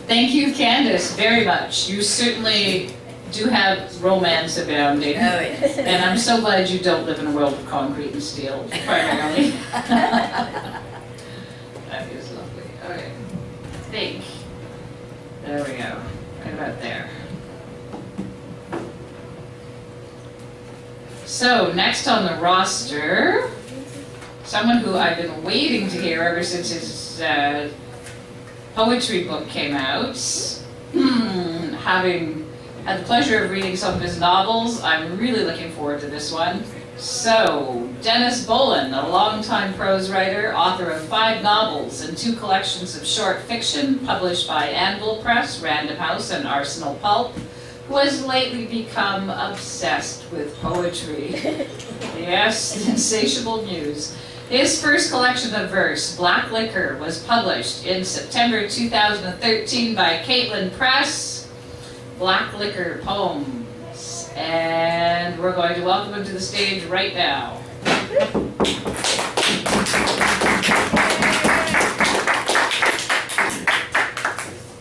Thank you, Candace, very much. You certainly do have romance abounding. Oh, yes. And I'm so glad you don't live in a world of concrete and steel, primarily. That is lovely. Okay. Think. There we go. Right about there. So, next on the roster, someone who I've been waiting to hear ever since his poetry book came out. Having had the pleasure of reading some of his novels, I'm really looking forward to this one. So, Dennis Bolen, a longtime prose writer, author of 5 novels and 2 collections of short fiction published by Anvil Press, Random House, and Arsenal Pulp, who has lately become obsessed with poetry. Yes, insatiable muse. His first collection of verse, Black Liquor, was published in September 2013 by Caitlin Press. Black Liquor poems. And we're going to welcome him to the stage right now.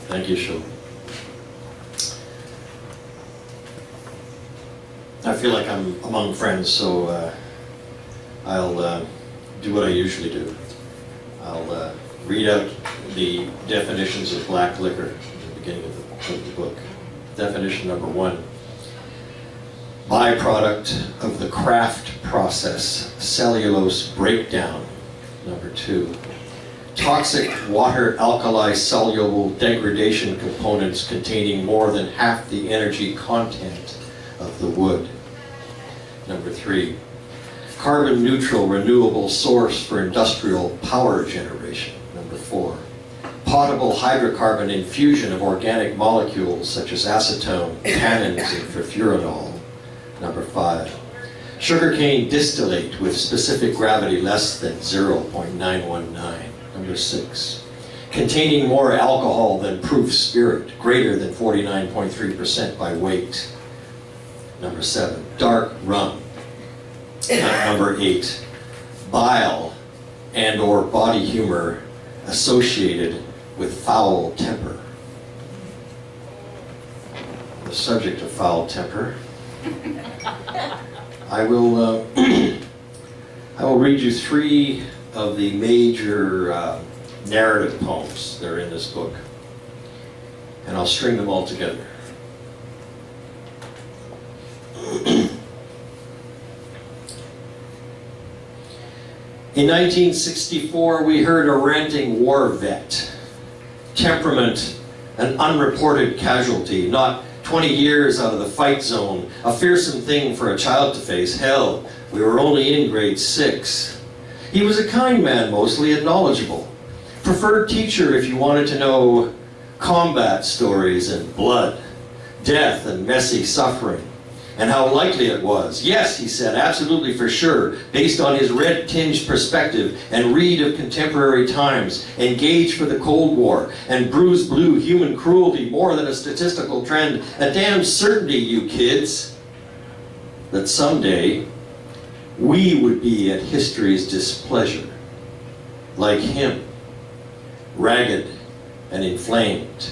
Thank you, Shul. I feel like I'm among friends, so I'll do what I usually do. I'll read out the definitions of black liquor at the beginning of the book. Definition number 1. Byproduct of the craft process, cellulose breakdown. Number 2. Toxic water alkali soluble degradation components containing more than half the energy content of the wood. Number 3. Carbon neutral renewable source for industrial power generation. Number 4. Potable hydrocarbon infusion of organic molecules such as acetone, tannins, and furfuranol. Number 5. Sugarcane distillate with specific gravity less than 0.919. Number 6. Containing more alcohol than proof spirit, greater than 49.3% by weight. Number 7. Dark rum. Number 8. Bile and or body humor associated with foul temper. The subject of foul temper. I will read you 3 of the major narrative poems that are in this book, and I'll string them all together. In 1964, we heard a ranting war vet. Temperament, an unreported casualty, not 20 years out of the fight zone, a fearsome thing for a child to face. Hell, we were only in grade 6. He was a kind man mostly and knowledgeable. Preferred teacher if you wanted to know combat stories and blood, death and messy suffering, and how likely it was. Yes, he said, absolutely for sure, based on his red-tinged perspective and read of contemporary times, engaged for the Cold War, and bruised blue human cruelty more than a statistical trend, a damn certainty, you kids, that someday we would be at history's displeasure, like him, ragged and inflamed,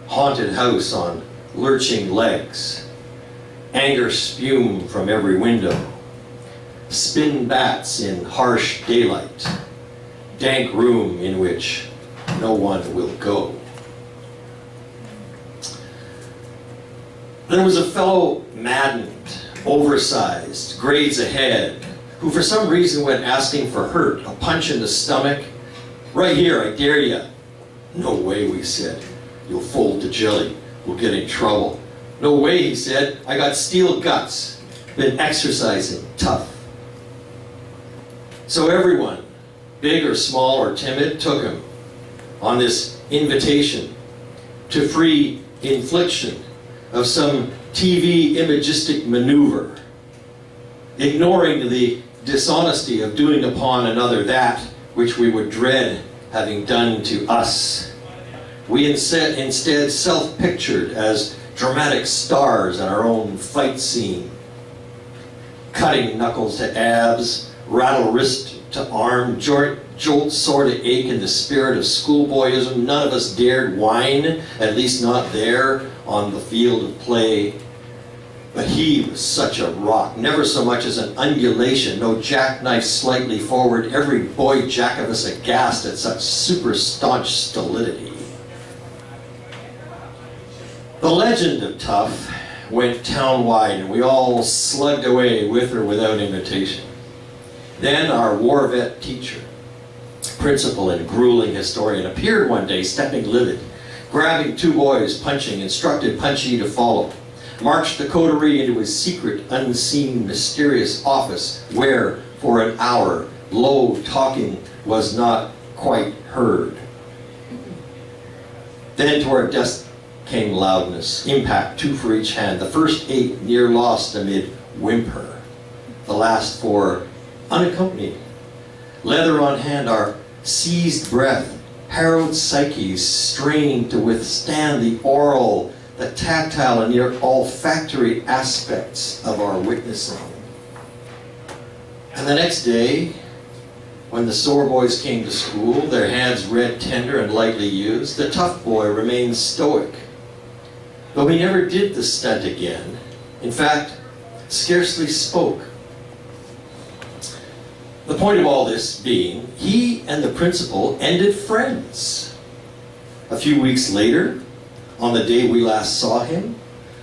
haunted house on lurching legs, anger spume from every window, spin bats in harsh daylight, dank room in which no one will go. There was a fellow maddened, oversized, grades ahead, who for some reason went asking for hurt, a punch in the stomach. Right here, I dare ya. No way, we said. You'll fold to jelly. We'll get in trouble. No way, he said. I got steel guts. Been exercising, tough. So everyone, big or small or timid, took him on this invitation to free infliction of some TV imagistic maneuver, ignoring the dishonesty of doing upon another that which we would dread having done to us. We instead self-pictured as dramatic stars in our own fight scene, cutting knuckles to abs, rattle wrist to arm, jolt sort of ache in the spirit of schoolboyism. None of us dared whine, at least not there on the field of play. But he was such a rock, never so much as an undulation, no jackknife slightly forward, every boy jack of us aghast at such super staunch stolidity. The legend of Tough went town-wide, and we all slugged away with or without invitation. Then our war vet teacher, principal and grueling historian, appeared one day, stepping livid, grabbing two boys, punching, instructed Punchy to follow, marched the coterie into his secret, unseen, mysterious office, where, for an hour, low talking was not quite heard. Then to our desk came loudness, impact, 2 for each hand, the first 8 near lost amid whimper, the last 4 unaccompanied. Leather on hand, our seized breath, harrowed psyches straining to withstand the oral, the tactile, and near olfactory aspects of our witnessing. And the next day, when the sore boys came to school, their hands red, tender, and lightly used, the tough boy remained stoic. But we never did the stunt again. In fact, scarcely spoke. The point of all this being, he and the principal ended friends. A few weeks later, on the day we last saw him,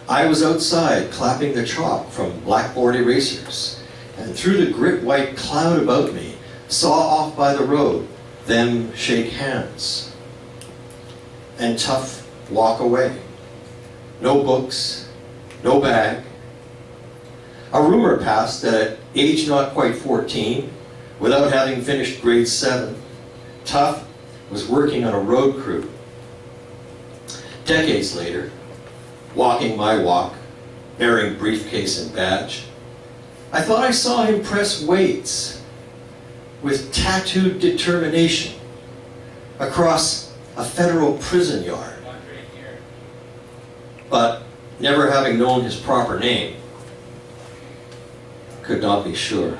I was outside clapping the chalk from blackboard erasers, and through the grit white cloud about me, saw off by the road them shake hands, and Tough walk away. No books, no bag. A rumor passed that at age not quite 14, without having finished grade 7, Tough was working on a road crew. Decades later, walking my walk, bearing briefcase and badge, I thought I saw him press weights with tattooed determination across a federal prison yard. But never having known his proper name, could not be sure.